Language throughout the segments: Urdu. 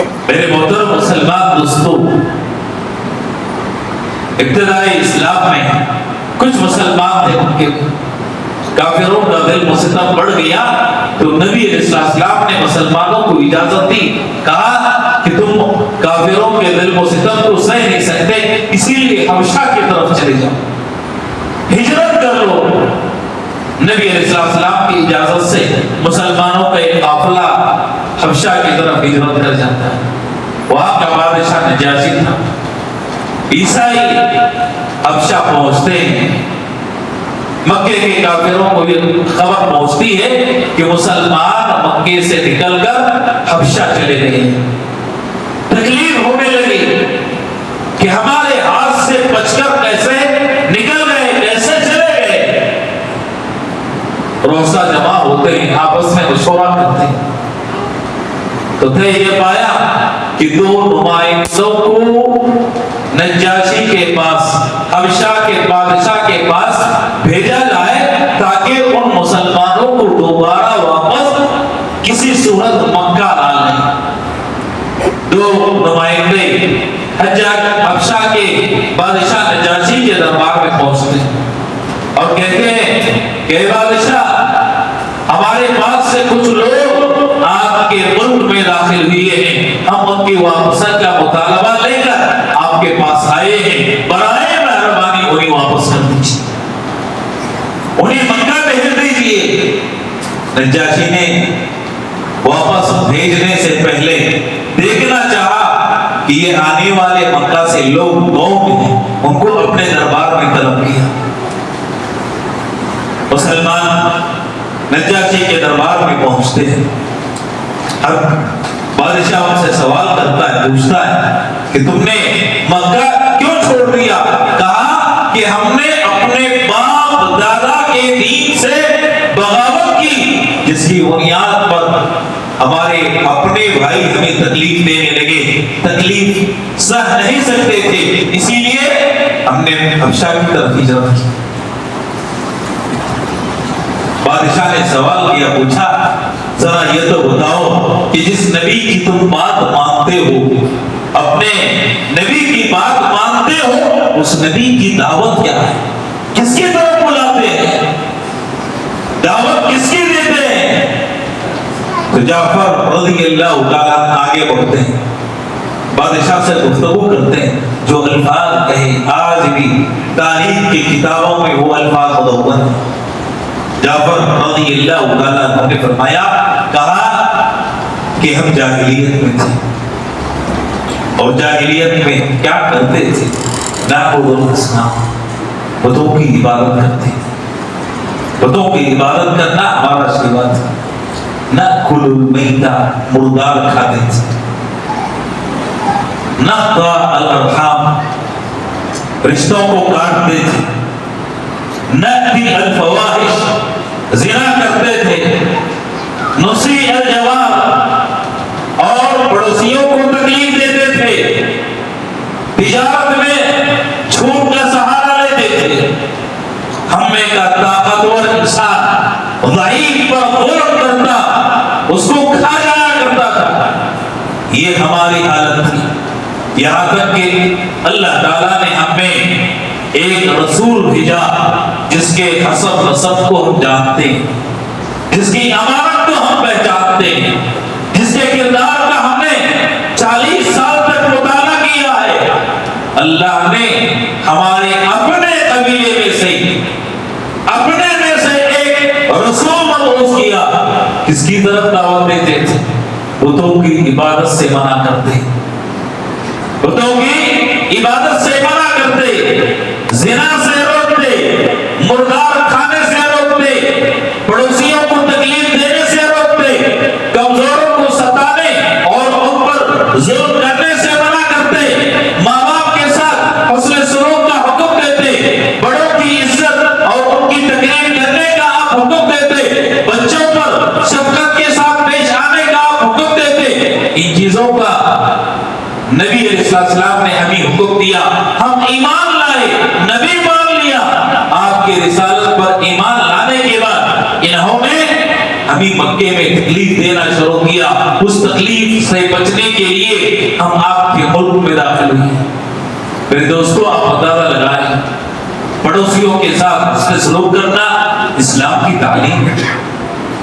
میرے محترم مسلمان دوستو، ابتدائی اسلام میں کچھ مسلمان تھے، ان کے کافروں کا دل مستم بڑھ گیا تو نبی علیہ السلام نے مسلمانوں کو اجازت دی، کہا کہ تم کافروں کے دل مستم کو سہ نہیں سکتے، اسی لیے حبشہ کی طرف چلے جاؤ، ہجرت کر لو۔ نبی علیہ السلام کی اجازت سے مسلمانوں کا ایک قافلہ حبشہ کی طرف ہجرت کر جاتا ہے۔ وہاں کا بادشاہ نجاشی تھا۔ عیسائی حبشہ پہنچتے ہیں، مکے کے کافروں کو یہ خبر پہنچتی ہے کہ مسلمان مکے سے نکل کر حبشہ چلے گئے، تکلیف ہونے لگی کہ ہمارے ہاتھ سے بچ کر کیسے نکل گئے، کیسے چلے گئے۔ روسا جمع ہوتے ہیں، آپس میں مشورہ کرتے ہیں، تو تھے یہ پایا کہ دو نمائندوں کو نجاشی کے پاس، حبشہ کے بادشاہ کے پاس بھیجا جائے تاکہ ان مسلمانوں کو دوبارہ واپس کسی صورت مکہ لا لیں۔ دو نمائندے حبشہ کے بادشاہ نجاشی کے دربار میں پہنچتے ہیں اور کہتے ہیں کہ بادشاہ، ہمارے پاس سے کچھ لوگ آپ کے ملک میں داخل ہوئے ہیں، ہم ان کی واپسی کا مطالبہ لے کر آپ کے پاس آئے ہیں، برائے مہربانی انہیں واپس کر دیجیے، انہیں مکہ بھیج دیجیے۔ نجاشی نے واپس بھیجنے سے پہلے دیکھنا چاہا کہ یہ آنے والے مکہ سے لوگ کون ہیں، ان کو اپنے دربار میں طلب کیا۔ مسلمان نجاشی کے دربار میں پہنچتے ہیں، اب بادشاہ ان سے سوال کرتا ہے، پوچھتا ہے کہ تم نے مکہ کیوں چھوڑ دیا؟ کہا کہ ہم نے اپنے باپ دادا کے دین سے بغاوت کی، جس کی بنیاد پر ہمارے اپنے بھائی ہمیں تکلیف دینے لگے، تکلیف سہ نہیں سکتے تھے، اسی لیے ہم نے حبشہ کی طرف ہجرت کی۔ بادشاہ نے سوال کیا، پوچھا ذرا یہ تو بتاؤ کہ جس نبی کی تم بات مانتے ہو، اپنے نبی کی بات مانتے ہو، اس نبی کی دعوت کیا ہے؟ کس کی طرف بلاتے ہیں؟ دعوت کس کی دیتے ہیں؟ تو جعفر رضی اللہ تعالیٰ آگے بڑھتے ہیں، بادشاہ سے گفتگو کرتے ہیں، جو الفاظ کہے آج بھی تاریخ کی کتابوں میں وہ الفاظ مدون ہیں۔ جعفر رضی اللہ تعالیٰ عنہ نے فرمایا، کہا کہ ہم جاہلیت میں تھے، اور جاہلیت میں کیا کرتے تھے؟ نعبد الاصنام، بتوں کی عبادت کرتے، بتوں کی عبادت کرنا ہمارا سیوا تھا۔ نأکل المیتہ، مردار کھاتے تھے۔ نقطع الارحام، رشتوں کو کاٹتے تھے۔ نأتی الفواحش، زنا کرتے تھے۔ نسیء الجوار، اور پڑوسیوں کو تکلیف دیتے تھے۔ تجارت میں جھوٹ کا سہارا لیتے تھے۔ ہم میں کا طاقتور انسان ضعیف پر غور کرتا، اس کو کھا جایا کرتا تھا۔ یہ ہماری حالت تھی، یہاں تک کہ اللہ تعالیٰ نے ہمیں ایک رسول بھیجا جس کے حسب نسب کو ہم جانتے ہیں، جس کی امانت کو ہم پہچانتے ہیں، جس کے کردار کا ہم نے 40 سال تک مطالعہ کیا ہے۔ اللہ نے ہمارے اپنے قبیلے میں سے، اپنے میں سے ایک رسول مبعوث کیا، کس کی طرف دعوت دیتے تھے؟ بتوں کی عبادت سے منع کرتے، بتوں کی عبادت سے منع کرتے، زنا سے روکتے، مردار کھانے سے روکتے، پڑوسیوں کو تکلیف دینے سے روکتے، کمزوروں کو ستانے اور ان پر ظلم کرنے سے منع کرتے، ماں باپ کے ساتھ حسن سلوک کا حکم دیتے، بڑوں کی عزت اور ان کی تکریم کرنے کا آپ حکم دیتے، بچوں پر شفقت کے ساتھ پیش آنے کا آپ حکم دیتے۔ ان چیزوں کا نبی علیہ السلام نے ہمیں حکم دیا، ہم ایمان لائے، نبی مان لیا۔ آپ کی رسالت پر ایمان لانے کے بعد انہوں نے ہمیں مکے میں تکلیف دینا شروع کیا، اس تکلیف سے بچنے کے لیے ہم آپ کے ملک میں داخل ہوئے۔ میرے دوستو آپ اندازہ لگائیں، پڑوسیوں کے ساتھ حسن سلوک کرنا اسلام کی تعلیم ہے،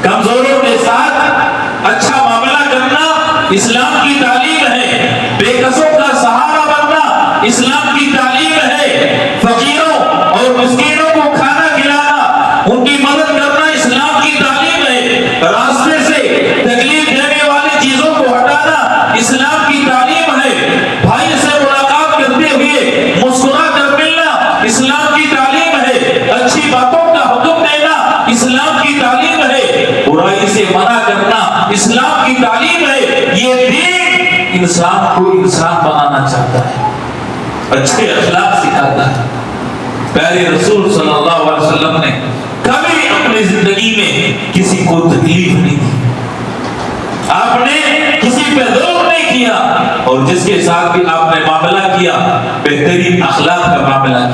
کمزوروں کے ساتھ اچھا معاملہ کرنا اسلام کی تعلیم ہے، بے کسوں کا سہارا بننا اسلام کی تعلیم ہے، فقیروں اور مسکینوں کو کھانا کھلانا، ان کی مدد کرنا اسلام کی تعلیم ہے، راستے سے تکلیف دینے والی چیزوں کو ہٹانا اسلام کی تعلیم ہے، بھائی سے ملاقات کرتے ہوئے مسکرا کر ملنا اسلام کی تعلیم ہے، اچھی باتوں کا حکم دینا اسلام کی تعلیم ہے، برائی سے منع کرنا اسلام کی تعلیم ہے۔ یہ دین انسان کو انسان بنانا چاہتا ہے، اچھے اخلاق سکھاتا ہے۔ پیارے رسول صلی اللہ علیہ وسلم نے کبھی اپنی زندگی میں کسی کو تکلیف نہیں دی، آپ نے کسی پہ ظلم نہیں کیا، اور جس کے ساتھ بھی آپ نے معاملہ کیا بہترین اخلاق کا معاملہ کیا۔